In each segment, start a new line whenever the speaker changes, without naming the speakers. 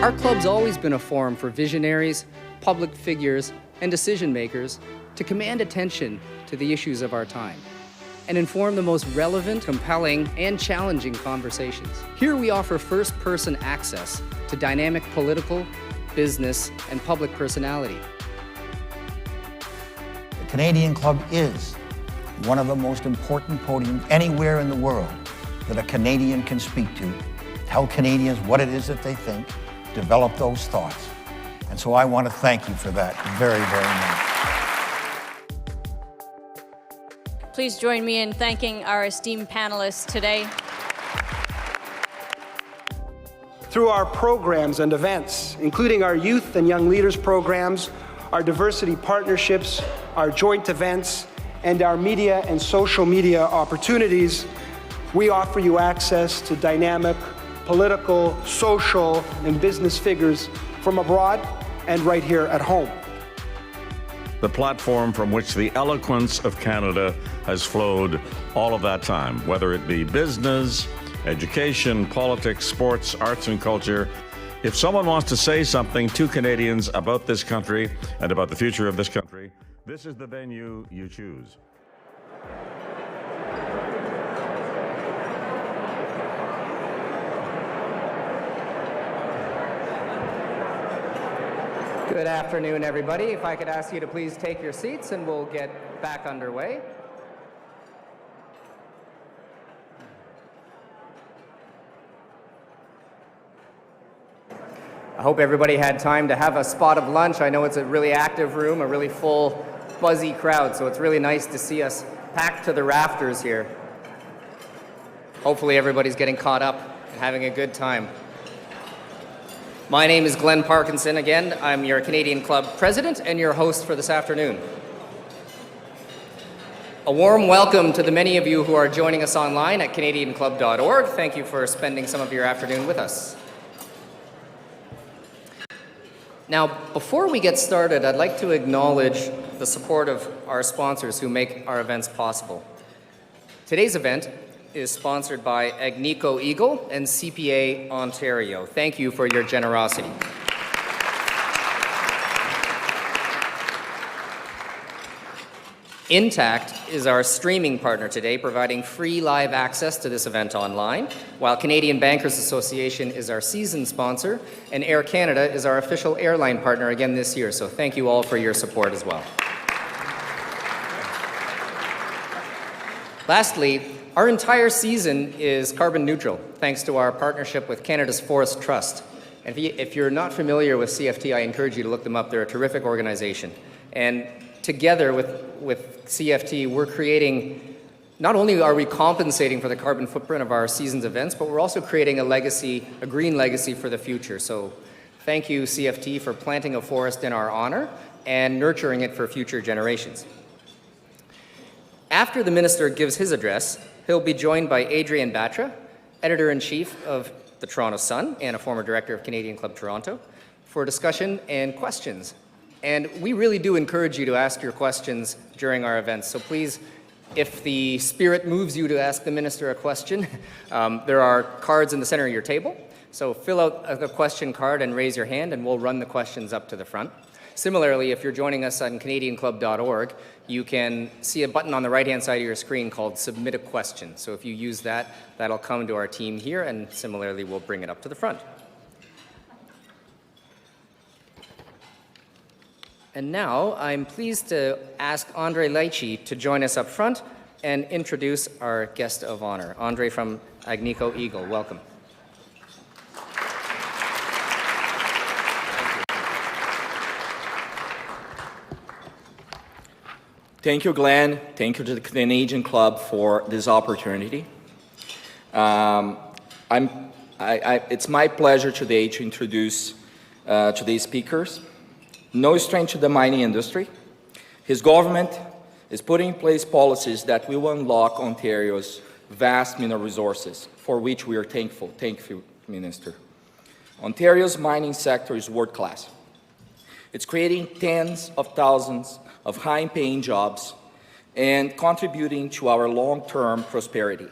Our club's always been a forum for visionaries, public figures, and decision makers to command attention to the issues of our time and inform the most relevant, compelling, and challenging conversations. Here we offer first-person access to dynamic political, business, and public personality.
The Canadian Club is one of the most important podiums anywhere in the world that a Canadian can speak to, tell Canadians what it is that they think, develop those thoughts. And so I want to thank you for that very, very much.
Please join me in thanking our esteemed panelists today.
Through our programs and events, including our youth and young leaders programs, our diversity partnerships, our joint events, and our media and social media opportunities, we offer you access to dynamic political, social, and business figures from abroad and right here at home.
The platform from which the eloquence of Canada has flowed all of that time, whether it be business, education, politics, sports, arts, and culture. If someone wants to say something to Canadians about this country and about the future of this country, this is the venue you choose.
Good afternoon, everybody. If I could ask you to please take your seats and we'll get back underway. I hope everybody had time to have a spot of lunch. I know it's a really active room, a really full, buzzy crowd, so it's really nice to see us packed to the rafters here. Hopefully everybody's getting caught up and having a good time. My name is Glenn Parkinson. Again, I'm your Canadian Club president and your host for this afternoon. A warm welcome to the many of you who are joining us online at CanadianClub.org. Thank you for spending some of your afternoon with us. Now, before we get started, I'd like to acknowledge the support of our sponsors who make our events possible. Today's event is sponsored by Agnico Eagle and CPA Ontario. Thank you for your generosity. Intact is our streaming partner today, providing free live access to this event online, while Canadian Bankers Association is our season sponsor, and Air Canada is our official airline partner again this year. So thank you all for your support as well. Lastly, our entire season is carbon neutral, thanks to our partnership with Canada's Forest Trust. And if you're not familiar with CFT, I encourage you to look them up. They're a terrific organization. And together with CFT, we're creating, not only are we compensating for the carbon footprint of our season's events, but we're also creating a legacy, a green legacy for the future. So thank you, CFT, for planting a forest in our honor and nurturing it for future generations. After the minister gives his address, he'll be joined by Adrian Batra, editor-in-chief of the Toronto Sun and a former director of Canadian Club Toronto, for discussion and questions. And we really do encourage you to ask your questions during our events. So please, if the spirit moves you to ask the minister a question, there are cards in the center of your table. So fill out the question card and raise your hand, and we'll run the questions up to the front. Similarly, if you're joining us on CanadianClub.org, you can see a button on the right-hand side of your screen called Submit a Question. So if you use that, that'll come to our team here, and similarly, we'll bring it up to the front. And now, I'm pleased to ask Andre Leitchi to join us up front and introduce our guest of honor. Andre from Agnico Eagle, welcome.
Thank you, Glenn. Thank you to the Canadian Club for this opportunity. It's my pleasure today to introduce today's speakers. No stranger to the mining industry. His government is putting in place policies that will unlock Ontario's vast mineral resources, for which we are thankful. Thank you, Minister. Ontario's mining sector is world-class. It's creating tens of thousands of high-paying jobs and contributing to our long-term prosperity.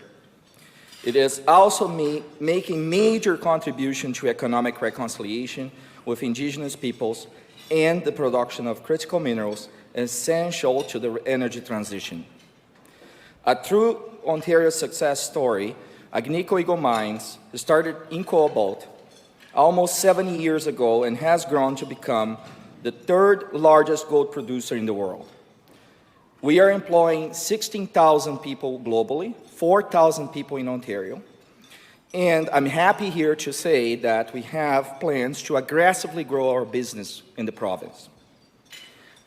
It is also making major contribution to economic reconciliation with indigenous peoples and the production of critical minerals essential to the energy transition. A true Ontario success story, Agnico Eagle Mines started in cobalt almost 70 years ago and has grown to become the third largest gold producer in the world. We are employing 16,000 people globally, 4,000 people in Ontario, and I'm happy here to say that we have plans to aggressively grow our business in the province.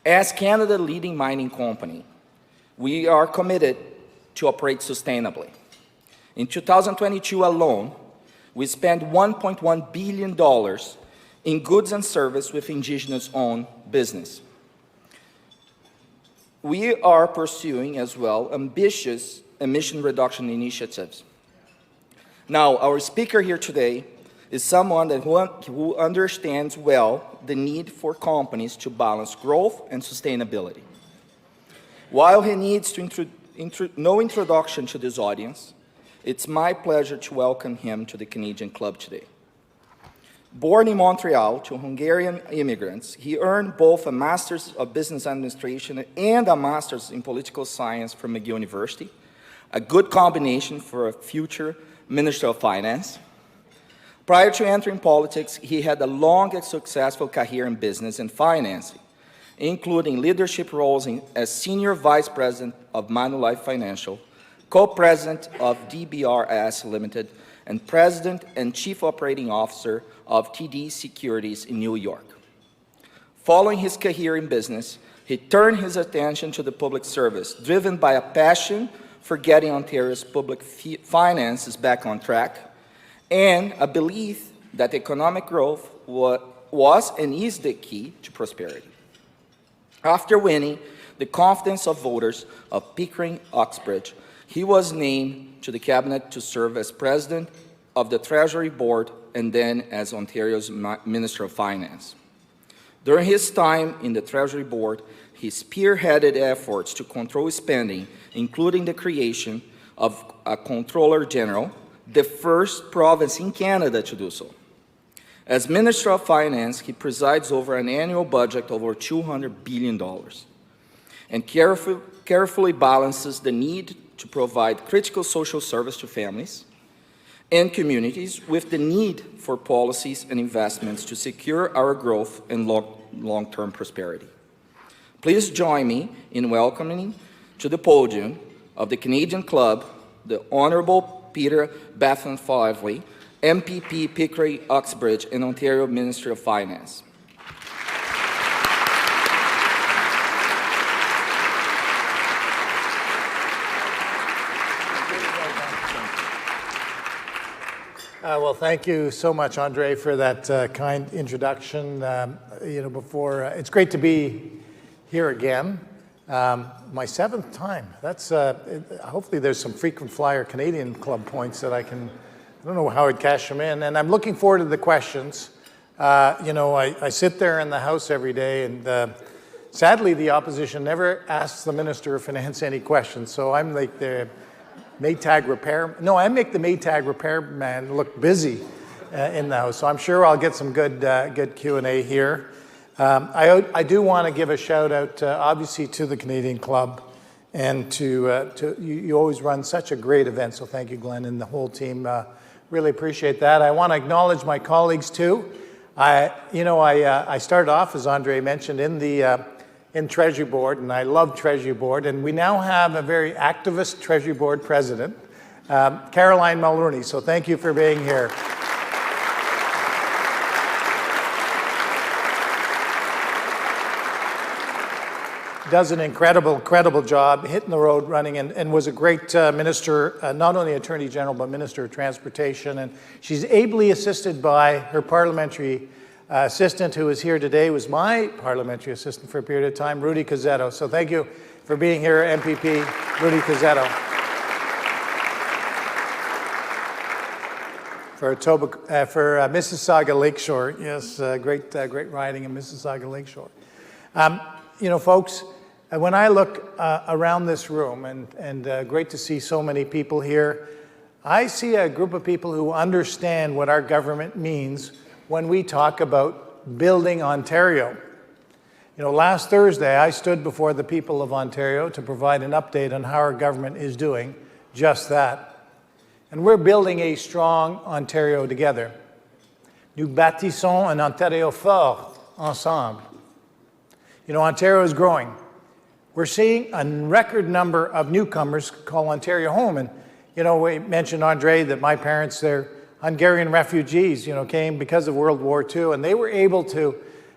As Canada's leading mining company, we are committed to operate sustainably. In 2022 alone, we spent $1.1 billion in goods and services with Indigenous-owned business. We are pursuing as well ambitious emission reduction initiatives. Now, our speaker here today is someone who understands well the need for companies to balance growth and sustainability. While he needs no introduction to this audience, it's my pleasure to welcome him to the Canadian Club today. Born in Montreal to Hungarian immigrants, he earned both a Master's of Business Administration and a Master's in Political Science from McGill University, a good combination for a future Minister of Finance. Prior to entering politics, he had a long and successful career in business and financing, including leadership roles as Senior Vice President of Manulife Financial, Co-President of DBRS Limited, and President and Chief Operating Officer of TD Securities in New York. Following his career in business, he turned his attention to the public service, driven by a passion for getting Ontario's public finances back on track, and a belief that economic growth was and is the key to prosperity. After winning the confidence of voters of Pickering-Uxbridge, he was named to the cabinet to serve as president of the Treasury Board and then as Ontario's Minister of Finance. During his time in the Treasury Board, he spearheaded efforts to control spending, including the creation of a Comptroller General, the first province in Canada to do so. As Minister of Finance, he presides over an annual budget of over $200 billion and carefully balances the need to provide critical social service to families and communities with the need for policies and investments to secure our growth and long-term prosperity. Please join me in welcoming to the podium of the Canadian Club the Honourable Peter Bethlenfalvy, MPP Pickering-Uxbridge and Ontario Minister of Finance.
Well, thank you so much, Andre, for that kind introduction. It's great to be here again. My seventh time. That's hopefully there's some frequent flyer Canadian Club points that I don't know how I'd cash them in. And I'm looking forward to the questions. I sit there in the House every day, and sadly, the opposition never asks the Minister of Finance any questions. So I'm like the Maytag repair. No, I make the Maytag repairman look busy in the House. So I'm sure I'll get some good Q&A here. I do want to give a shout out, obviously, to the Canadian Club, and to you always run such a great event. So thank you, Glenn, and the whole team. Really appreciate that. I want to acknowledge my colleagues too. I started off, as Andre mentioned, in Treasury Board, and I love Treasury Board, and we now have a very activist Treasury Board president, Caroline Mulroney. So thank you for being here. Does an incredible job, hitting the road running, and was a great minister, not only Attorney General, but Minister of Transportation. And she's ably assisted by her parliamentary assistant, who is here today, was my parliamentary assistant for a period of time, Rudy Cozzetto. So thank you for being here, MPP Rudy Cozzetto. For Mississauga Lakeshore, yes, great riding in Mississauga Lakeshore. Folks, when I look around this room, and great to see so many people here, I see a group of people who understand what our government means when we talk about building Ontario. You know, last Thursday, I stood before the people of Ontario to provide an update on how our government is doing just that. And we're building a strong Ontario together. Nous bâtissons un Ontario fort ensemble. You know, Ontario is growing. We're seeing a record number of newcomers call Ontario home. And, you know, we mentioned, Andre, that my parents, they're Hungarian refugees, you know, came because of World War II, and they were able to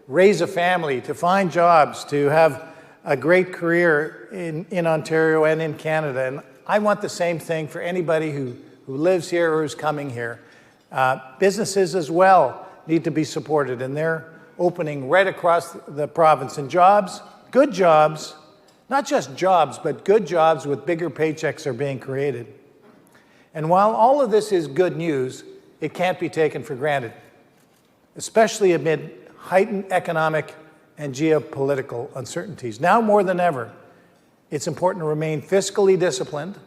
raise a family, to find jobs, to have a great career in Ontario and in Canada. And I want the same thing for anybody who lives here or who's coming here. Businesses as well need to be supported, and they're opening right across the province. And jobs, good jobs, not just jobs, but good jobs with bigger paychecks are being created. And while all of this is good news, it can't be taken for granted, especially amid heightened economic and geopolitical uncertainties. Now more than ever, it's important to remain fiscally disciplined,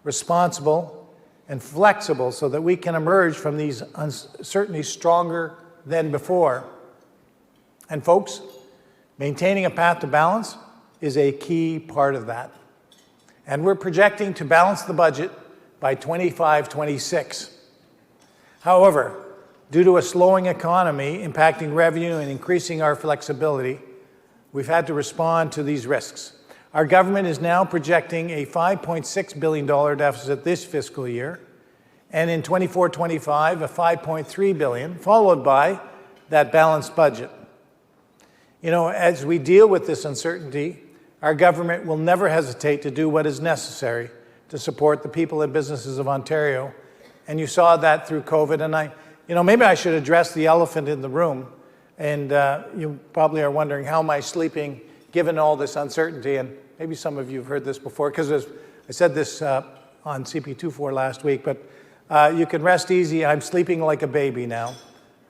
responsible, and flexible so that we can emerge from these uncertainties stronger than before. And folks, maintaining a path to balance is a key part of that. And we're projecting to balance the budget by 25-26. However, due to a slowing economy impacting revenue and increasing our flexibility, we've had to respond to these risks. Our government is now projecting a $5.6 billion deficit this fiscal year, and in 24-25, a $5.3 billion, followed by that balanced budget. You know, as we deal with this uncertainty, our government will never hesitate to do what is necessary to support the people and businesses of Ontario. And you saw that through COVID. And maybe I should address the elephant in the room. And you probably are wondering, how am I sleeping given all this uncertainty? And maybe some of you have heard this before, because I said this on CP24 last week, but you can rest easy. I'm sleeping like a baby now.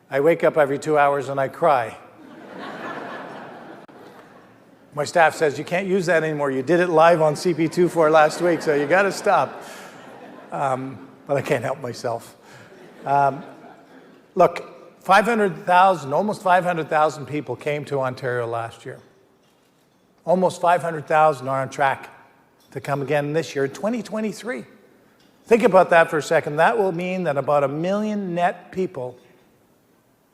I wake up every 2 hours and I cry. My staff says, you can't use that anymore. You did it live on CP24 last week, so you got to stop. But I can't help myself. Look, 500,000, almost 500,000 people came to Ontario last year. Almost 500,000 are on track to come again this year, 2023. Think about that for a second. That will mean that about 1 million net people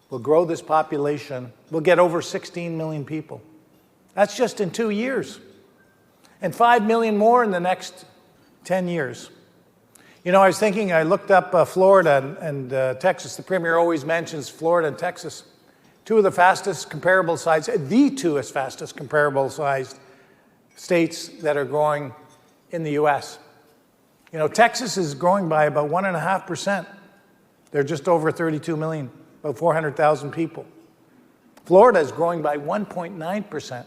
will grow this population. We'll get over 16 million people. That's just in 2 years. And 5 million more in the next 10 years. You know, I was thinking, I looked up Florida and Texas. The Premier always mentions Florida and Texas. Two of the fastest comparable sized, the two fastest comparable sized states that are growing in the U.S. You know, Texas is growing by about 1.5%. They're just over 32 million, about 400,000 people. Florida is growing by 1.9%.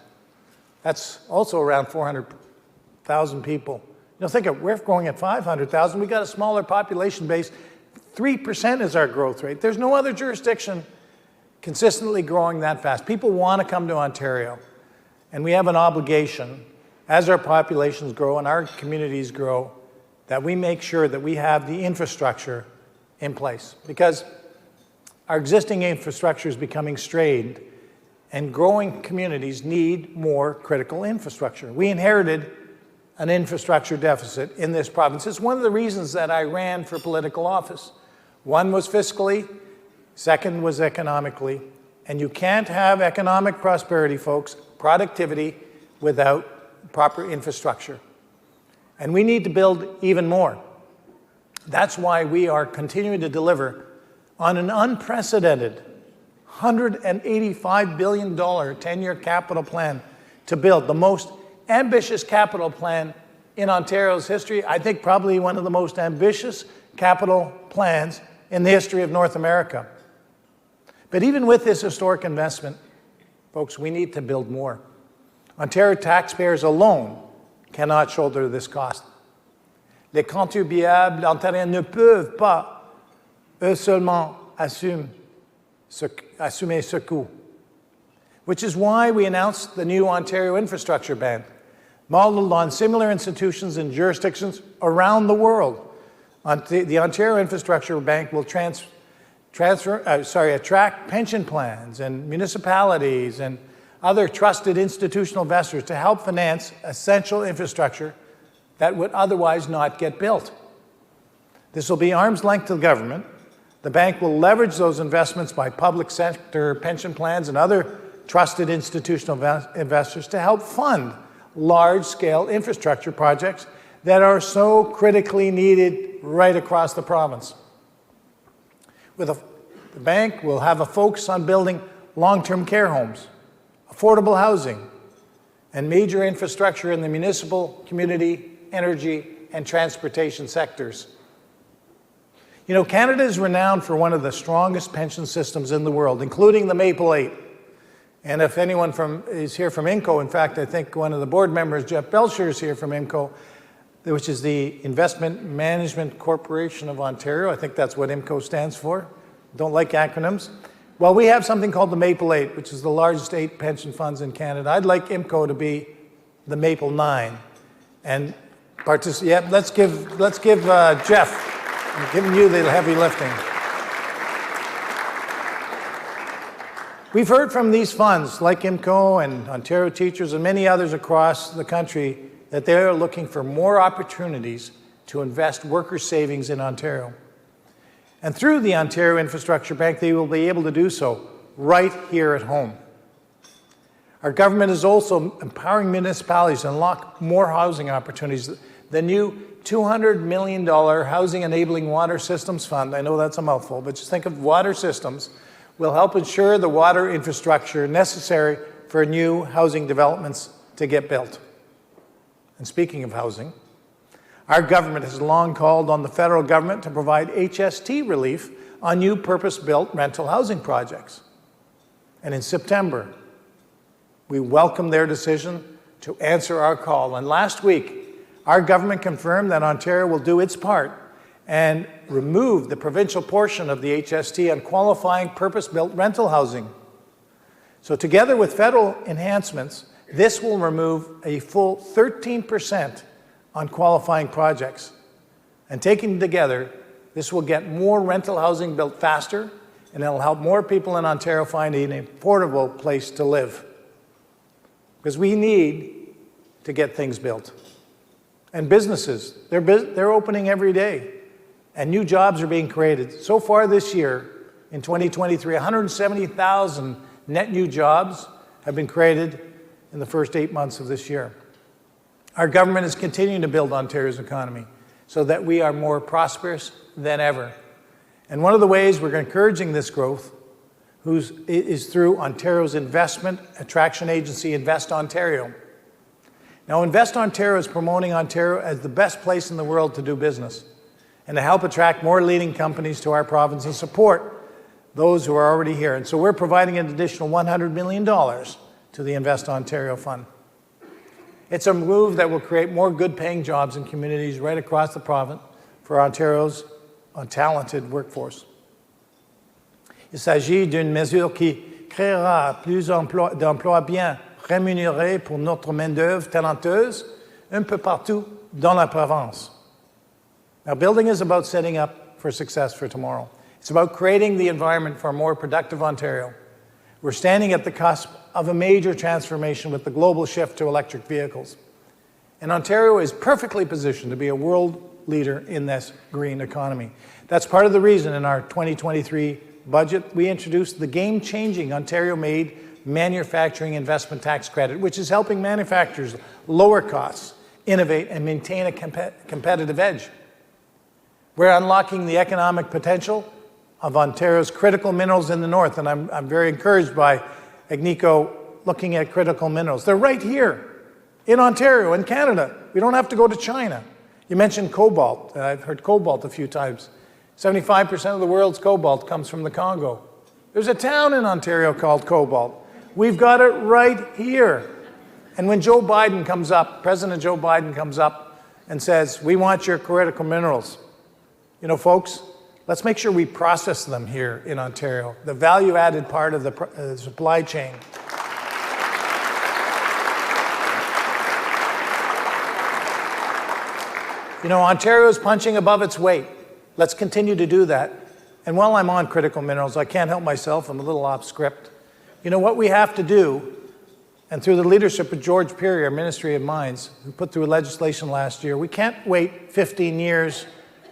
That's also around 400,000 people. You know, think of, we're growing at 500,000. We've got a smaller population base. 3% is our growth rate. There's no other jurisdiction consistently growing that fast. People want to come to Ontario. And we have an obligation, as our populations grow and our communities grow, that we make sure that we have the infrastructure in place. Because our existing infrastructure is becoming strained, and growing communities need more critical infrastructure. We inherited an infrastructure deficit in this province. It's one of the reasons that I ran for political office. One was fiscally, second was economically. And you can't have economic prosperity, folks, productivity, without proper infrastructure. And we need to build even more. That's why we are continuing to deliver on an unprecedented $185 billion 10-year capital plan to build the most ambitious capital plan in Ontario's history. I think probably one of the most ambitious capital plans in the history of North America. But even with this historic investment, folks, we need to build more. Ontario taxpayers alone cannot shoulder this cost. Les contribuables ontariens ne peuvent pas, eux seulement, assumer ce coût. Which is why we announced the new Ontario Infrastructure Band, modeled on similar institutions and jurisdictions around the world. The Ontario Infrastructure Bank will attract pension plans and municipalities and other trusted institutional investors to help finance essential infrastructure that would otherwise not get built. This will be arm's length to the government. The bank will leverage those investments by public sector pension plans and other trusted institutional investors to help fund large-scale infrastructure projects that are so critically needed right across the province. The bank will have a focus on building long-term care homes, affordable housing, and major infrastructure in the municipal, community, energy, and transportation sectors. You know, Canada is renowned for one of the strongest pension systems in the world, including the Maple 8. And if anyone is here from IMCO, in fact, I think one of the board members, Jeff Belcher, is here from IMCO, which is the Investment Management Corporation of Ontario. I think that's what IMCO stands for. Don't like acronyms. Well, we have something called the Maple 8, which is the largest 8 pension funds in Canada. I'd like IMCO to be the Maple 9. And let's give Jeff. I'm giving you the heavy lifting. We've heard from these funds, like IMCO and Ontario Teachers and many others across the country, that they are looking for more opportunities to invest workers' savings in Ontario. And through the Ontario Infrastructure Bank, they will be able to do so right here at home. Our government is also empowering municipalities to unlock more housing opportunities. The new $200 million Housing Enabling Water Systems Fund, I know that's a mouthful, but just think of water systems, will help ensure the water infrastructure necessary for new housing developments to get built. And speaking of housing, our government has long called on the federal government to provide HST relief on new purpose-built rental housing projects. And in September, we welcomed their decision to answer our call. And last week, our government confirmed that Ontario will do its part and remove the provincial portion of the HST on qualifying purpose-built rental housing. So together with federal enhancements, this will remove a full 13% on qualifying projects. And taken together, this will get more rental housing built faster, and it'll help more people in Ontario find an affordable place to live. Because we need to get things built. And businesses, they're opening every day, and new jobs are being created. So far this year, in 2023, 170,000 net new jobs have been created in the first 8 months of this year. Our government is continuing to build Ontario's economy so that we are more prosperous than ever. And one of the ways we're encouraging this growth is through Ontario's investment attraction agency, Invest Ontario. Now, Invest Ontario is promoting Ontario as the best place in the world to do business and to help attract more leading companies to our province and support those who are already here. And so we're providing an additional $100 million to the Invest Ontario Fund. It's a move that will create more good-paying jobs in communities right across the province for Ontario's talented workforce. Il s'agit d'une mesure qui créera plus d'emplois bien rémunérés pour notre main-d'œuvre talenteuse un peu partout dans la province. Now, building is about setting up for success for tomorrow. It's about creating the environment for a more productive Ontario. We're standing at the cusp of a major transformation with the global shift to electric vehicles. And Ontario is perfectly positioned to be a world leader in this green economy. That's part of the reason in our 2023 budget, we introduced the game-changing Ontario-made Manufacturing Investment Tax Credit, which is helping manufacturers lower costs, innovate, and maintain a competitive edge. We're unlocking the economic potential of Ontario's critical minerals in the north, and I'm very encouraged by Agnico looking at critical minerals. They're right here in Ontario, in Canada. We don't have to go to China. You mentioned cobalt. I've heard cobalt a few times. 75% of the world's cobalt comes from the Congo. There's a town in Ontario called Cobalt. We've got it right here. And when Joe Biden comes up, President Joe Biden comes up and says, we want your critical minerals. You know, folks, let's make sure we process them here in Ontario, the value-added part of the supply chain. You know, Ontario is punching above its weight Let's continue to do that. And while I'm on critical minerals, I can't help myself, I'm a little off script. You know what we have to do, and through the leadership of George Peary, our Ministry of Mines, who put through legislation last year, we can't wait 15 years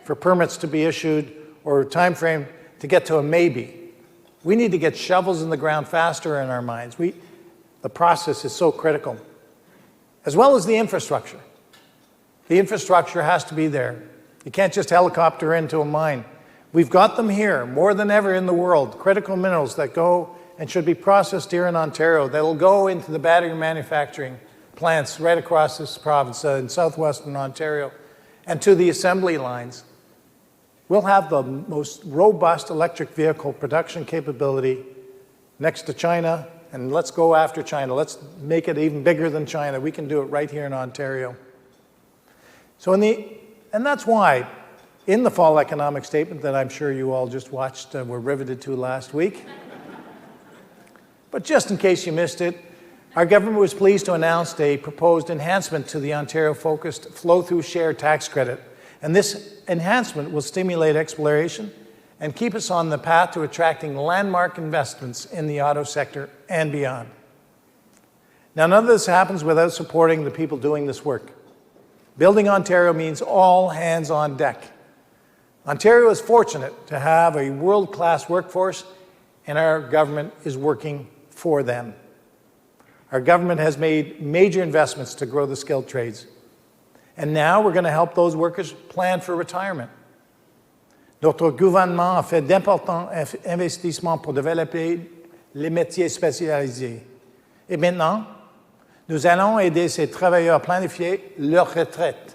for permits to be issued or a time frame to get to a maybe. We need to get shovels in the ground faster in our mines. The process is so critical, as well as the infrastructure. The infrastructure has to be there. You can't just helicopter into a mine. We've got them here, more than ever in the world, critical minerals that go and should be processed here in Ontario. They'll go into the battery manufacturing plants right across this province in southwestern Ontario and to the assembly lines. We'll have the most robust electric vehicle production capability next to China, and let's go after China. Let's make it even bigger than China. We can do it right here in Ontario. So and that's why in the fall economic statement that I'm sure you all just watched, were riveted to last week, but just in case you missed it, our government was pleased to announce a proposed enhancement to the Ontario-focused flow-through share tax credit. And this enhancement will stimulate exploration and keep us on the path to attracting landmark investments in the auto sector and beyond. Now, none of this happens without supporting the people doing this work. Building Ontario means all hands on deck. Ontario is fortunate to have a world-class workforce, and our government is working for them. Our government has made major investments to grow the skilled trades. And now we're going to help those workers plan for retirement. Notre gouvernement a fait d'importants investissements pour développer les métiers spécialisés. Et maintenant, nous allons aider ces travailleurs à planifier leur retraite.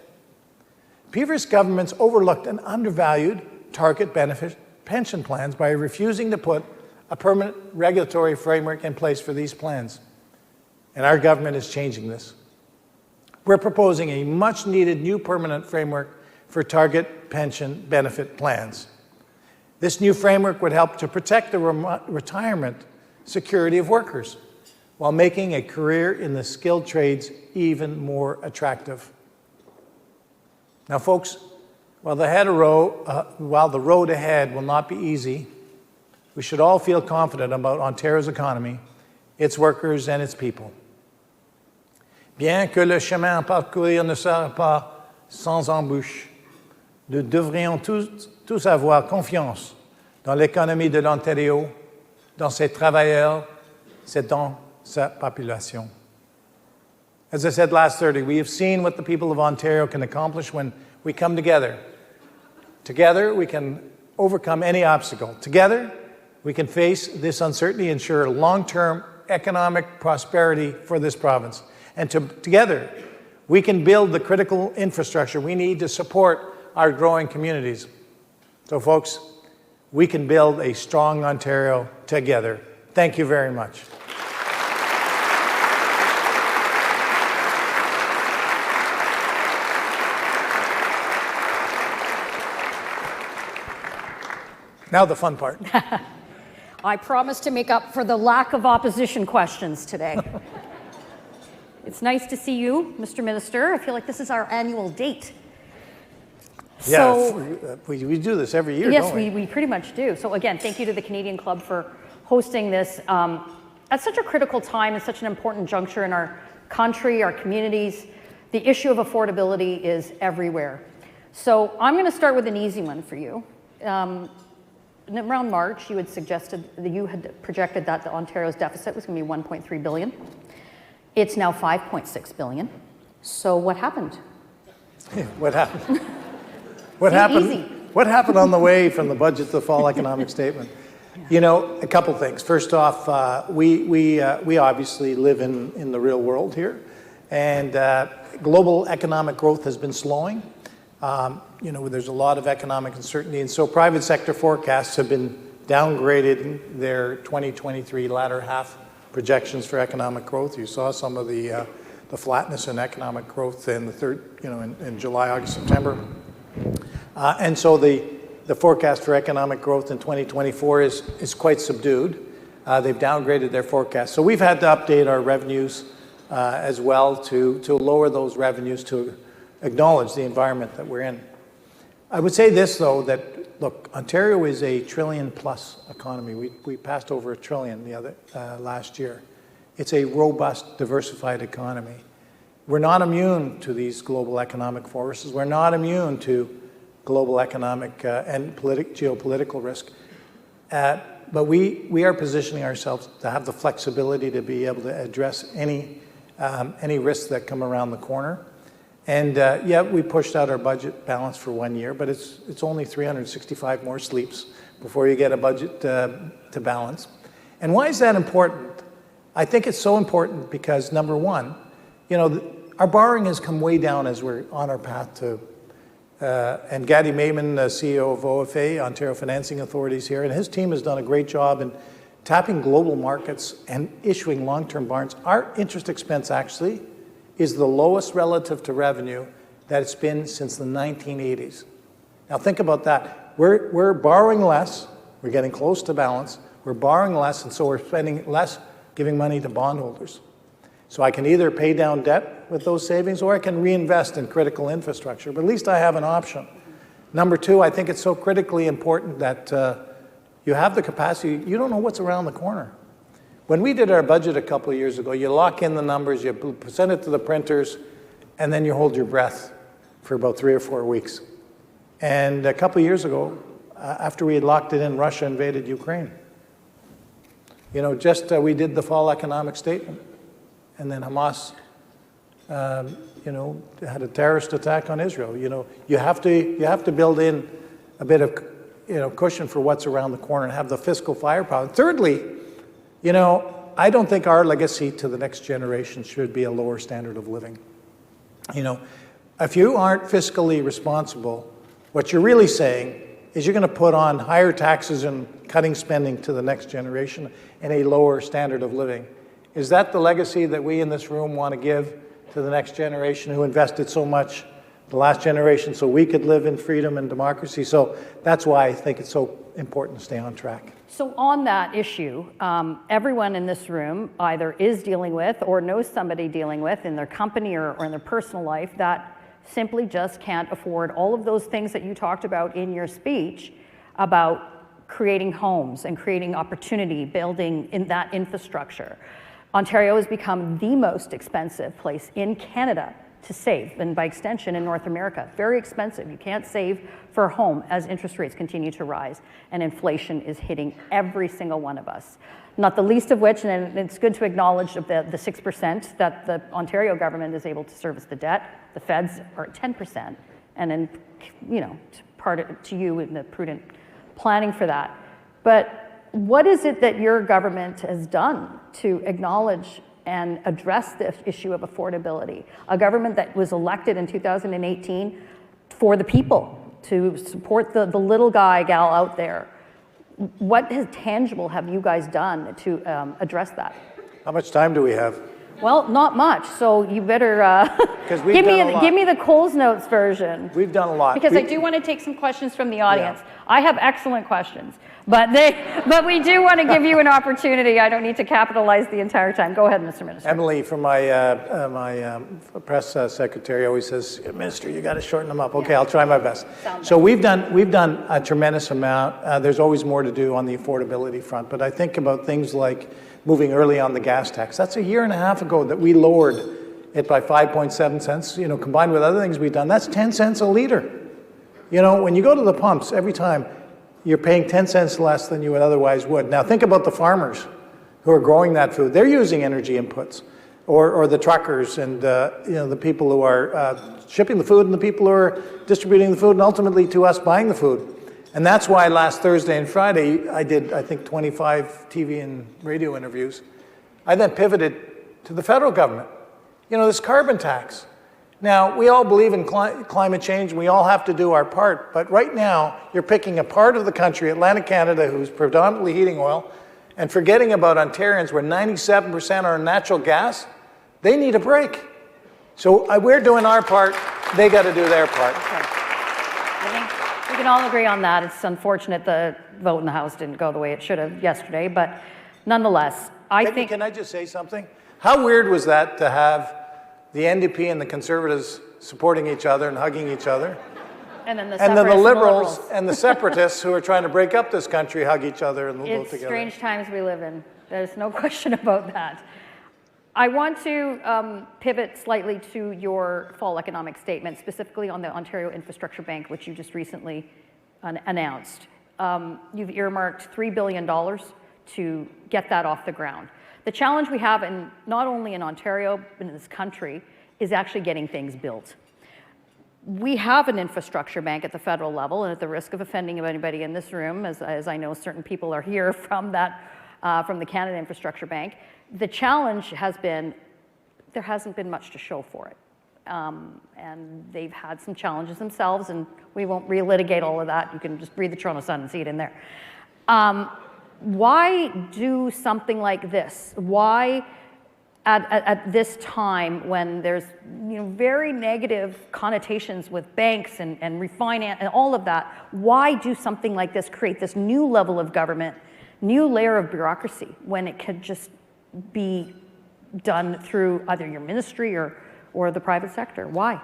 Previous governments overlooked and undervalued target benefit pension plans by refusing to put a permanent regulatory framework in place for these plans. And our government is changing this. We're proposing a much-needed new permanent framework for target pension benefit plans. This new framework would help to protect the retirement security of workers while making a career in the skilled trades even more attractive. Now, folks, while the road ahead will not be easy, we should all feel confident about Ontario's economy, its workers, and its people. Bien que le chemin à parcourir ne sera pas sans embûches, nous devrions tous avoir confiance dans l'économie de l'Ontario, dans ses travailleurs, c'est dans sa population. As I said last Thursday, we have seen what the people of Ontario can accomplish when we come together. Together, we can overcome any obstacle. Together, we can face this uncertainty and ensure long-term economic prosperity for this province. And together, we can build the critical infrastructure we need to support our growing communities. So, folks, we can build a strong Ontario together. Thank you very much. Now the fun part.
I promise to make up for the lack of opposition questions today. It's nice to see you, Mr. Minister. I feel like this is our annual date.
Yeah, we do this every year,
yes,
don't we?
we pretty much do. So again, thank you to the Canadian Club for hosting this at such a critical time and such an important juncture in our country, our communities. The issue of affordability is everywhere. So I'm going to start with an easy one for you. Around March, you had suggested that you had projected that the Ontario's deficit was going to be $1.3 billion. It's now $5.6 billion. So what happened?
What happened? What happened?
Easy.
What happened on the way from the budget to the fall economic statement? You know, a couple things. First off, we obviously live in the real world here, and global economic growth has been slowing. You know, there's a lot of economic uncertainty, and so private sector forecasts have been downgraded in their 2023 latter half projections for economic growth. You saw some of the flatness in economic growth in in July, August, September, and so the forecast for economic growth in 2024 is quite subdued. They've downgraded their forecast, so we've had to update our revenues as well to lower those revenues to acknowledge the environment that we're in. I would say this, though, that look, Ontario is a trillion-plus economy. We passed over $1 trillion last year. It's a robust, diversified economy. We're not immune to these global economic forces. We're not immune to global economic and geopolitical risk. But we are positioning ourselves to have the flexibility to be able to address any risks that come around the corner. And yeah, we pushed out our budget balance for 1 year, but it's only 365 more sleeps before you get a budget to balance. And why is that important? I think it's so important because, number one, you know, our borrowing has come way down as we're on our path to, and Gadi Mayman, CEO of OFA, Ontario Financing Authorities here, and his team has done a great job in tapping global markets and issuing long-term bonds. Our interest expense actually is the lowest relative to revenue that it's been since the 1980s. Now think about that. We're borrowing less, we're getting close to balance, we're borrowing less, and so we're spending less giving money to bondholders. So I can either pay down debt with those savings or I can reinvest in critical infrastructure, but at least I have an option. Number two, I think it's so critically important that you have the capacity. You don't know what's around the corner. When we did our budget a couple of years ago, you lock in the numbers, you send it to the printers, and then you hold your breath for about 3 or 4 weeks. And a couple of years ago, after we had locked it in, Russia invaded Ukraine. You know, we did the fall economic statement, and then Hamas, you know, had a terrorist attack on Israel. You know, you have to build in a bit of, you know, cushion for what's around the corner and have the fiscal firepower. Thirdly, you know, I don't think our legacy to the next generation should be a lower standard of living. You know, if you aren't fiscally responsible, what you're really saying is you're going to put on higher taxes and cutting spending to the next generation and a lower standard of living. Is that the legacy that we in this room want to give to the next generation who invested so much, the last generation, so we could live in freedom and democracy? So that's why I think it's so important to stay on track.
So on that issue, everyone in this room either is dealing with or knows somebody dealing with in their company or in their personal life that simply just can't afford all of those things that you talked about in your speech about creating homes and creating opportunity, building in that infrastructure. Ontario has become the most expensive place in Canada to save, and by extension in North America. Very expensive. You can't save for a home as interest rates continue to rise, and inflation is hitting every single one of us. Not the least of which, and it's good to acknowledge the 6% that the Ontario government is able to service the debt. The feds are at 10%, and then, you know, to you in the prudent planning for that. But what is it that your government has done to acknowledge and address the issue of affordability? A government that was elected in 2018 for the people, to support the little guy, gal out there. What tangible have you guys done to address that?
How much time do we have?
Well, not much, so you better give me the Coles Notes version.
We've done a lot.
Because I do want to take some questions from the audience. Yeah. I have excellent questions, but we do want to give you an opportunity. I don't need to capitalize the entire time. Go ahead, Mr. Minister.
Emily from my press secretary always says, Minister, you got to shorten them up. Okay, I'll try my best. So we've done a tremendous amount. There's always more to do on the affordability front, but I think about things like moving early on the gas tax. That's 1.5 years ago that we lowered it by 5.7 cents, you know, combined with other things we've done. That's 10 cents a liter. You know, when you go to the pumps, every time you're paying 10 cents less than you would otherwise would. Now think about the farmers who are growing that food. They're using energy inputs, or the truckers and you know, the people who are shipping the food and the people who are distributing the food and ultimately to us buying the food. And that's why last Thursday and Friday, I did, I think, 25 TV and radio interviews. I then pivoted to the federal government. You know, this carbon tax. Now, we all believe in climate change, and we all have to do our part. But right now, you're picking a part of the country, Atlantic Canada, who's predominantly heating oil, and forgetting about Ontarians, where 97% are natural gas. They need a break. So we're doing our part. They got to do their part.
Okay. We can all agree on that. It's unfortunate the vote in the House didn't go the way it should have yesterday, but nonetheless,
Can I just say something? How weird was that to have the NDP and the Conservatives supporting each other and hugging each other?
And then the
And then the
separatists and
liberals and the separatists who are trying to break up this country hug each other and we'll go
It's
together.
strange times we live in. There's no question about that. I want to pivot slightly to your fall economic statement, specifically on the Ontario Infrastructure Bank, which you just recently announced. You've earmarked $3 billion to get that off the ground. The challenge we have, not only in Ontario, but in this country, is actually getting things built. We have an infrastructure bank at the federal level, and at the risk of offending anybody in this room, as I know certain people are here from the Canada Infrastructure Bank, the challenge has been there hasn't been much to show for it. And they've had some challenges themselves, and we won't relitigate all of that. You can just read the Toronto Sun and see it in there. Why do something like this? Why, at this time when there's very negative connotations with banks and refinance and all of that, why do something like this, create this new level of government, new layer of bureaucracy, when it could just be done through either your ministry or the private sector? Why?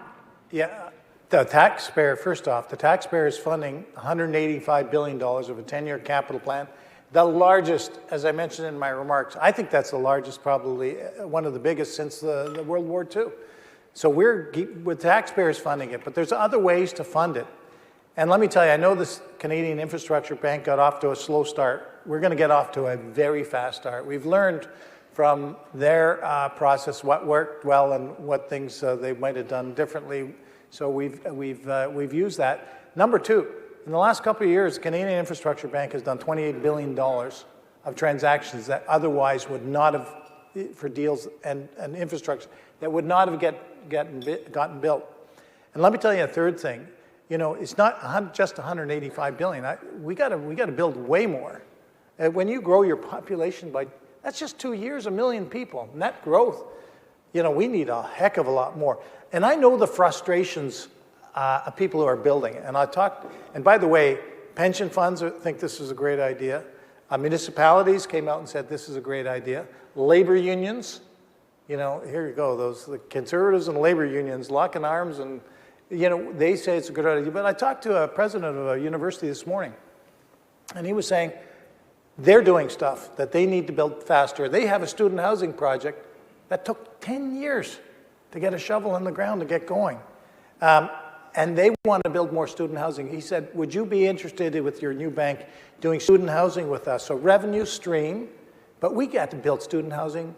Yeah, the taxpayer, first off, the taxpayer is funding $185 billion of a 10-year capital plan. The largest, as I mentioned in my remarks, I think that's the largest, probably one of the biggest since the World War II. So we're with taxpayers funding it, but there's other ways to fund it. And let me tell you, I know this Canadian Infrastructure Bank got off to a slow start. We're going to get off to a very fast start. We've learned from their process what worked well and what things they might have done differently. So we've used that. Number two, in the last couple of years, the Canadian Infrastructure Bank has done $28 billion of transactions that otherwise would not have, for deals and infrastructure, that would not have gotten built. And let me tell you a third thing. It's not just 185 billion. We got to build way more. When you grow your population by, that's just 2 years, 1 million people, net growth. We need a heck of a lot more. And I know the frustrations of people who are building it. And by the way, pension funds think this is a great idea. Municipalities came out and said this is a great idea. Labor unions, here you go, the conservatives and labor unions locking arms, and they say it's a good idea. But I talked to a president of a university this morning, and he was saying they're doing stuff that they need to build faster. They have a student housing project that took 10 years to get a shovel in the ground to get going. And they want to build more student housing. He said, would you be interested with your new bank doing student housing with us? So revenue stream, but we got to build student housing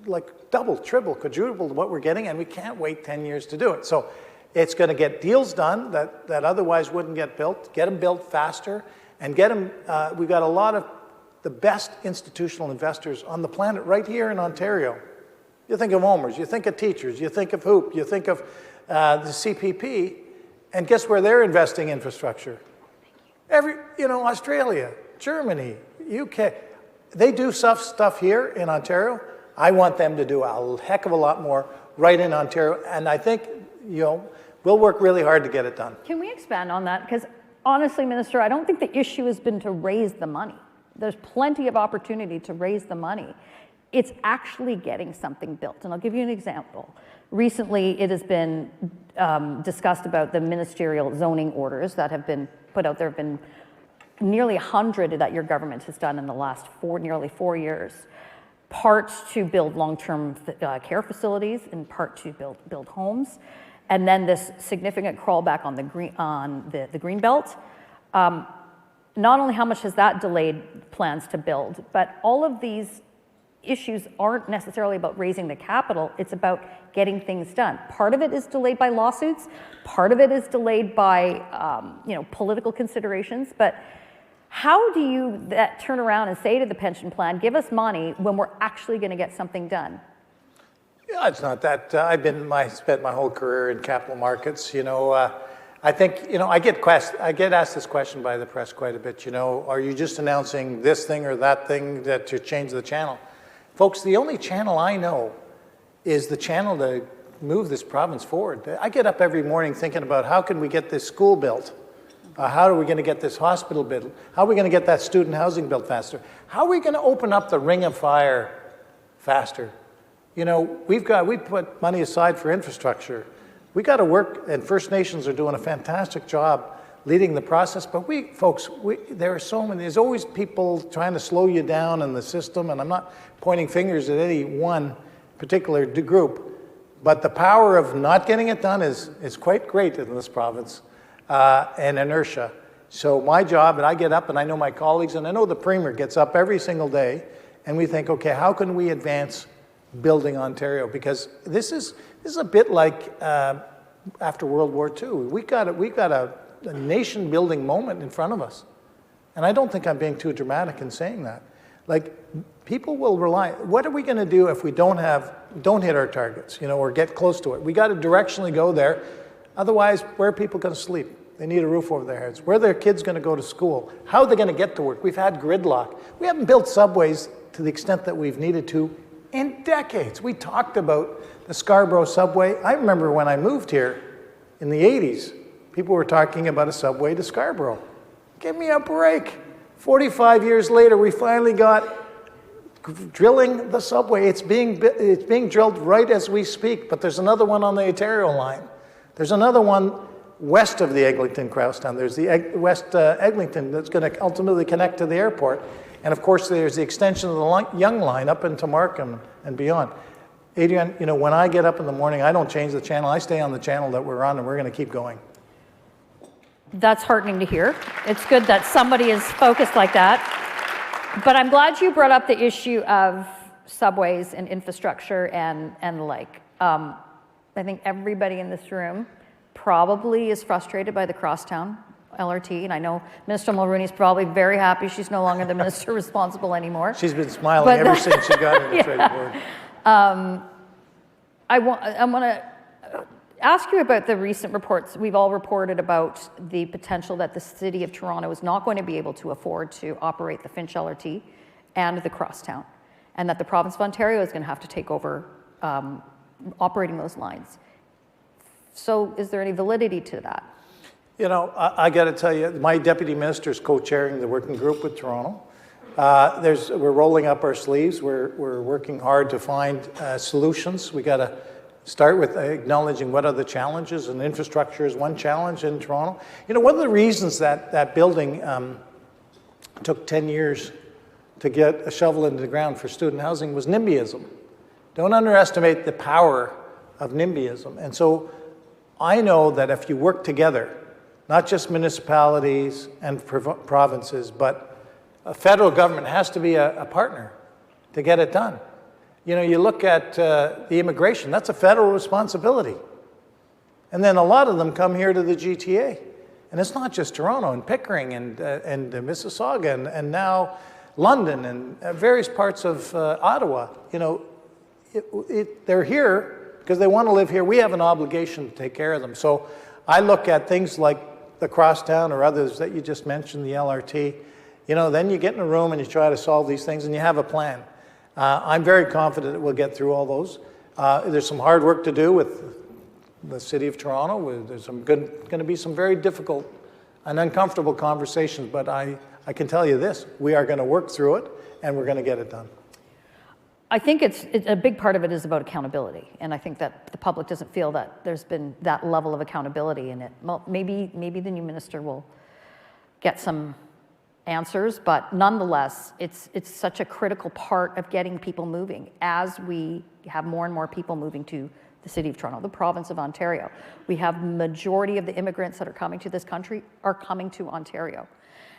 like double, triple, quadruple what we're getting, and we can't wait 10 years to do it. So it's going to get deals done that otherwise wouldn't get built, get them built faster, and get them, we've got a lot of the best institutional investors on the planet right here in Ontario. You think of OMERS, you think of teachers, you think of HOOP, you think of the CPP, and guess where they're investing infrastructure? Australia, Germany, UK. They do stuff here in Ontario. I want them to do a heck of a lot more right in Ontario, and I think, we'll work really hard to get it done.
Can we expand on that? Because honestly, Minister, I don't think the issue has been to raise the money. There's plenty of opportunity to raise the money. It's actually getting something built. And I'll give you an example. Recently, it has been discussed about the ministerial zoning orders that have been put out. There have been nearly 100 that your government has done in the last nearly 4 years. Part to build long-term care facilities, and part to build homes. And then this significant crawlback on the green belt. Not only how much has that delayed plans to build, but all of these issues aren't necessarily about raising the capital, it's about getting things done. Part of it is delayed by lawsuits, part of it is delayed by political considerations, but how do you turn around and say to the pension plan, give us money when we're actually going to get something done?
Yeah, it's not that. I spent my whole career in capital markets. I think, I get asked this question by the press quite a bit. Are you just announcing this thing or that thing to change the channel? Folks, the only channel I know is the channel to move this province forward. I get up every morning thinking about how can we get this school built? How are we going to get this hospital built? How are we going to get that student housing built faster? How are we going to open up the Ring of Fire faster? We put money aside for infrastructure. We got to work, and First Nations are doing a fantastic job leading the process, but there are so many, there's always people trying to slow you down in the system, and I'm not pointing fingers at any one particular group, but the power of not getting it done is quite great in this province, and inertia. So my job, and I get up, and I know my colleagues, and I know the Premier gets up every single day, and we think, okay, how can we advance building Ontario? Because this is a bit like after World War II. We've got a nation-building moment in front of us. And I don't think I'm being too dramatic in saying that. Like, people will rely, what are we going to do if we don't hit our targets, or get close to it? We got to directionally go there. Otherwise, where are people going to sleep? They need a roof over their heads. Where are their kids going to go to school? How are they going to get to work? We've had gridlock. We haven't built subways to the extent that we've needed to in decades. We talked about the Scarborough subway. I remember when I moved here in the 80s, people were talking about a subway to Scarborough. Give me a break. 45 years later, we finally got drilling the subway. It's being drilled right as we speak, but there's another one on the Ontario line. There's another one west of the Eglinton-Crosstown. There's the West Eglinton that's going to ultimately connect to the airport. And of course, there's the extension of the Yonge line up into Markham and beyond. Adrian, when I get up in the morning, I don't change the channel. I stay on the channel that we're on, and we're going to keep going.
That's heartening to hear. It's good that somebody is focused like that. But I'm glad you brought up the issue of subways and infrastructure and the like. I think everybody in this room probably is frustrated by the Crosstown LRT, and I know Minister Mulrooney's probably very happy she's no longer the minister responsible anymore.
She's been smiling ever since she got in the trade board.
I want to ask you about the recent reports. We've all reported about the potential that the City of Toronto is not going to be able to afford to operate the Finch LRT and the Crosstown, and that the province of Ontario is going to have to take over operating those lines. So is there any validity to that?
I got to tell you, my deputy minister is co-chairing the working group with Toronto. We're rolling up our sleeves. We're working hard to find solutions. We got to start with acknowledging what are the challenges, and infrastructure is one challenge in Toronto. One of the reasons that building took 10 years to get a shovel into the ground for student housing was NIMBYism. Don't underestimate the power of NIMBYism. And so I know that if you work together, not just municipalities and provinces, but a federal government has to be a partner to get it done. You look at the immigration, that's a federal responsibility. And then a lot of them come here to the GTA. And it's not just Toronto and Pickering and Mississauga and now London and various parts of Ottawa. They're here because they want to live here. We have an obligation to take care of them. So I look at things like the Crosstown or others that you just mentioned, the LRT. Then you get in a room and you try to solve these things and you have a plan. I'm very confident that we'll get through all those. There's some hard work to do with the City of Toronto. There's going to be some very difficult and uncomfortable conversations, but I can tell you this, we are going to work through it and we're going to get it done.
I think it's a big part of it is about accountability, and I think that the public doesn't feel that there's been that level of accountability in it. Well, maybe the new minister will get some answers, but nonetheless, it's such a critical part of getting people moving as we have more and more people moving to the City of Toronto, the province of Ontario. We have majority of the immigrants that are coming to this country are coming to Ontario,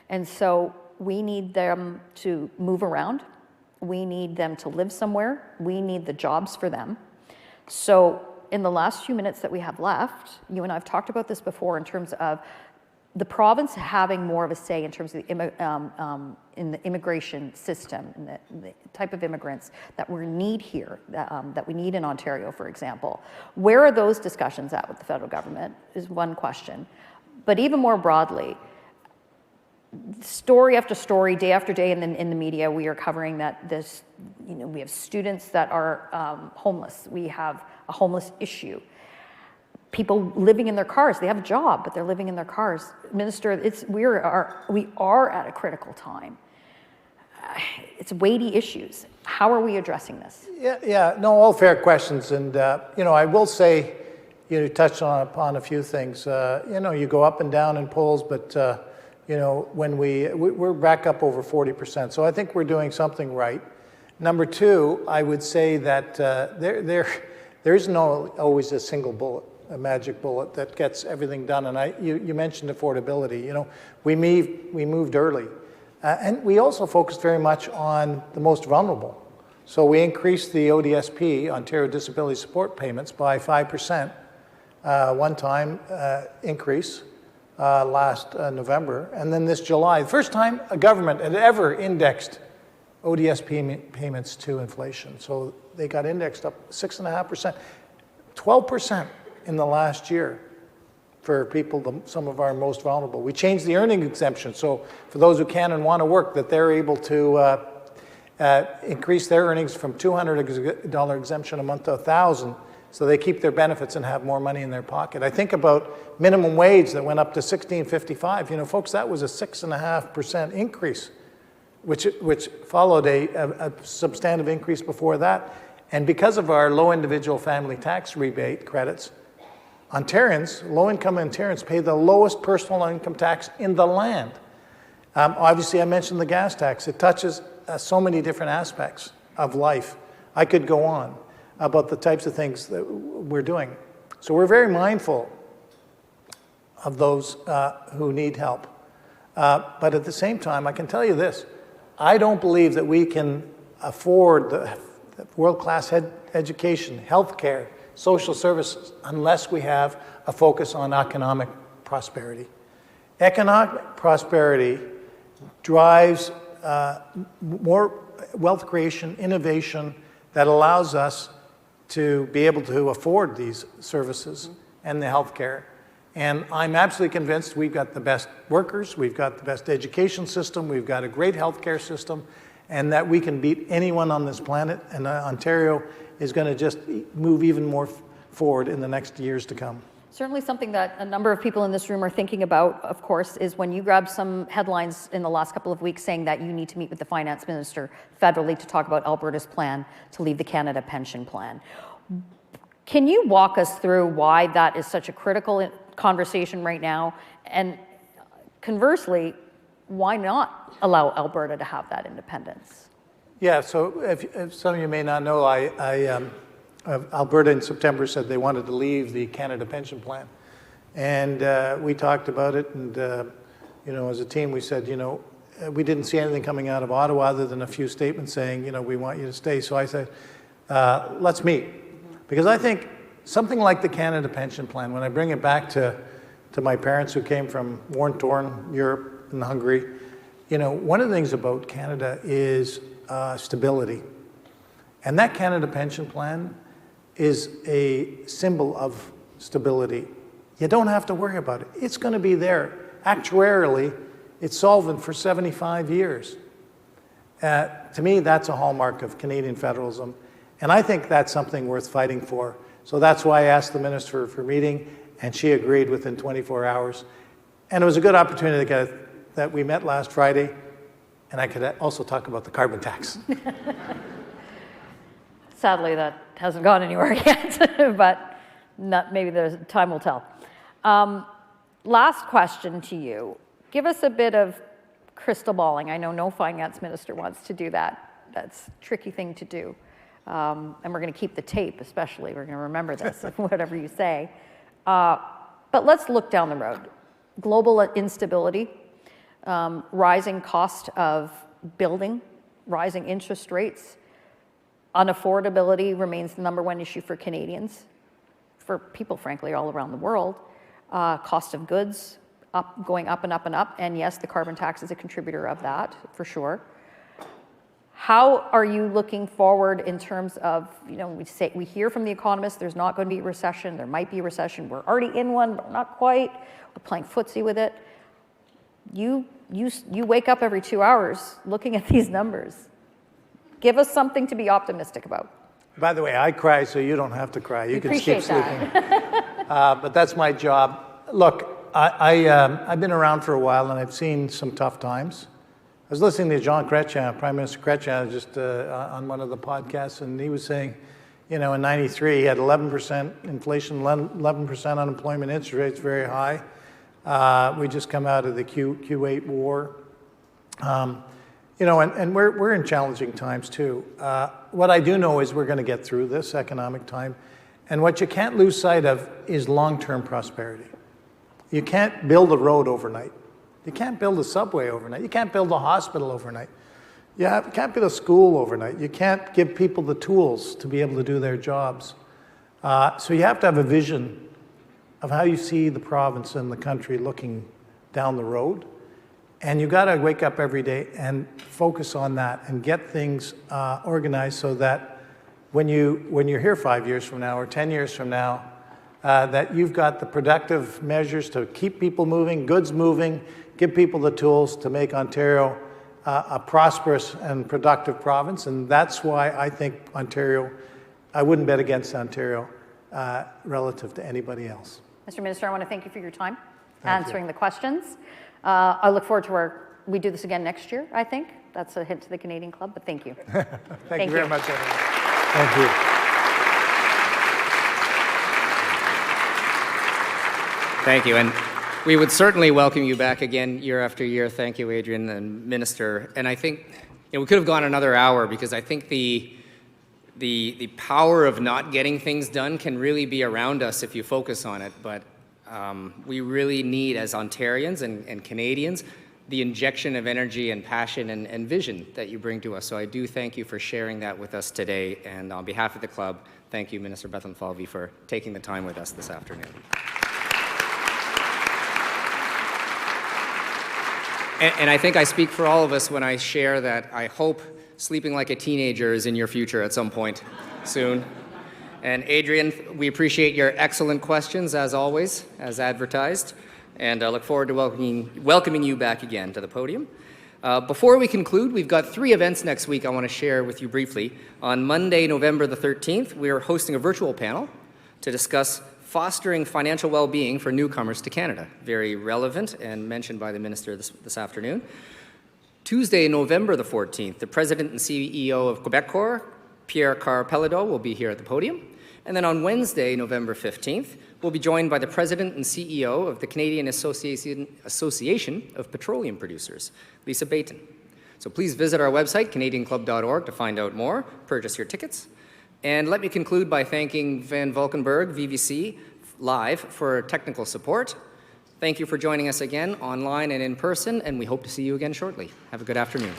and so we need them to move around. We need them to live somewhere. We need the jobs for them. So in the last few minutes that we have left, you and I have talked about this before in terms of the province having more of a say in terms of in the immigration system, and the type of immigrants that we need here, that we need in Ontario, for example. Where are those discussions at with the federal government is one question. But even more broadly, story after story, day after day in the media, we are covering that we have students that are homeless. We have a homeless issue. People living in their cars. They have a job, but they're living in their cars. Minister, we are at a critical time. It's weighty issues. How are we addressing this?
Yeah, no, all fair questions. And, I will say, you touched upon a few things. You go up and down in polls, but when we're back up over 40%. So I think we're doing something right. Number two, I would say that there isn't always a single bullet, a magic bullet that gets everything done. And you mentioned affordability. We moved early, and we also focused very much on the most vulnerable. So we increased the ODSP, Ontario Disability Support Payments, by 5%, one-time increase last November, and then this July, the first time a government had ever indexed ODSP payments to inflation. So they got indexed up 6.5%, 12% in the last year for people, some of our most vulnerable. We changed the earning exemption, so for those who can and want to work, that they're able to increase their earnings from $200 exemption a month to $1,000, so they keep their benefits and have more money in their pocket. I think about minimum wage that went up to $16.55. Folks, that was a 6.5% increase, which followed a substantive increase before that. And because of our low individual family tax rebate credits, Ontarians, low-income Ontarians, pay the lowest personal income tax in the land. Obviously, I mentioned the gas tax. It touches so many different aspects of life. I could go on about the types of things that we're doing. So we're very mindful of those who need help. But at the same time, I can tell you this. I don't believe that we can afford the world-class education, healthcare, social services, unless we have a focus on economic prosperity. Economic prosperity drives more wealth creation, innovation that allows us to be able to afford these services and the healthcare. And I'm absolutely convinced we've got the best workers, we've got the best education system, we've got a great healthcare system, and that we can beat anyone on this planet. And Ontario is going to just move even more forward in the next years to come.
Certainly something that a number of people in this room are thinking about, of course, is when you grabbed some headlines in the last couple of weeks saying that you need to meet with the finance minister federally to talk about Alberta's plan to leave the Canada Pension Plan. Can you walk us through why that is such a critical conversation right now? And conversely, why not allow Alberta to have that independence?
Yeah, so if some of you may not know, Alberta in September said they wanted to leave the Canada Pension Plan. And we talked about it, and as a team we said, we didn't see anything coming out of Ottawa other than a few statements saying, we want you to stay. So I said, let's meet. Because I think something like the Canada Pension Plan, when I bring it back to my parents who came from war-torn Europe and Hungary, one of the things about Canada is stability. And that Canada Pension Plan is a symbol of stability. You don't have to worry about it. It's going to be there. Actuarially, it's solvent for 75 years. To me, that's a hallmark of Canadian federalism. And I think that's something worth fighting for. So that's why I asked the minister for a meeting, and she agreed within 24 hours. And it was a good opportunity that we met last Friday, and I could also talk about the carbon tax.
Sadly, that hasn't gone anywhere yet, but maybe time will tell. Last question to you. Give us a bit of crystal balling. I know no finance minister wants to do that. That's a tricky thing to do. And we're going to keep the tape, especially. We're going to remember this, whatever you say. But let's look down the road. Global instability, rising cost of building, rising interest rates, unaffordability remains the #1 issue for Canadians, for people, frankly, all around the world. Cost of goods going up and up and up. And yes, the carbon tax is a contributor of that, for sure. How are you looking forward in terms of, we hear from the economists there's not going to be a recession, there might be a recession, we're already in one, but not quite, we're playing footsie with it. You wake up every 2 hours looking at these numbers. Give us something to be optimistic about.
By the way, I cry so you don't have to cry. You can keep sleeping. But that's my job. Look, I've been around for a while and I've seen some tough times. I was listening to Jean Chrétien, Prime Minister Chrétien, just on one of the podcasts, and he was saying, You know, in 93, you had 11% inflation, 11% unemployment, interest rates very high. We just come out of the Q8 war. You know, and we're in challenging times too. What I do know is we're going to get through this economic time. And what you can't lose sight of is long-term prosperity. You can't build a road overnight. You can't build a subway overnight. You can't build a hospital overnight. You can't build a school overnight. You can't give people the tools to be able to do their jobs. So you have to have a vision of how you see the province and the country looking down the road. And you've got to wake up every day and focus on that and get things organized so that when you're here 5 years from now or 10 years from now, that you've got the productive measures to keep people moving, goods moving, give people the tools to make Ontario a prosperous and productive province. And that's why I think Ontario, I wouldn't bet against Ontario relative to anybody else.
Mr. Minister, I want to thank you for your time answering the questions. I look forward to we do this again next year, I think. That's a hint to the Canadian Club, but thank you.
Thank you very much, everyone. Thank you.
Thank you. And we would certainly welcome you back again year after year. Thank you, Adrian and Minister. And I think we could have gone another hour because I think the power of not getting things done can really be around us if you focus on it. But we really need, as Ontarians and Canadians, the injection of energy and passion and vision that you bring to us. So I do thank you for sharing that with us today. And on behalf of the club, thank you, Minister Bethlenfalvy, for taking the time with us this afternoon. And I think I speak for all of us when I share that I hope sleeping like a teenager is in your future at some point soon. And Adrian, we appreciate your excellent questions, as always, as advertised. And I look forward to welcoming you back again to the podium. Before we conclude, we've got 3 events next week I want to share with you briefly. On Monday, November the 13th, we are hosting a virtual panel to discuss fostering financial well-being for newcomers to Canada. Very relevant and mentioned by the Minister this afternoon. Tuesday, November the 14th, the President and CEO of Quebecor, Pierre Carr-Pelado, will be here at the podium. And then on Wednesday, November 15th, we'll be joined by the President and CEO of the Canadian Association of Petroleum Producers, Lisa Bayton. So please visit our website, canadianclub.org, to find out more, purchase your tickets. And let me conclude by thanking Van Valkenburg, VVC, Live, for technical support. Thank you for joining us again, online and in person, and we hope to see you again shortly. Have a good afternoon.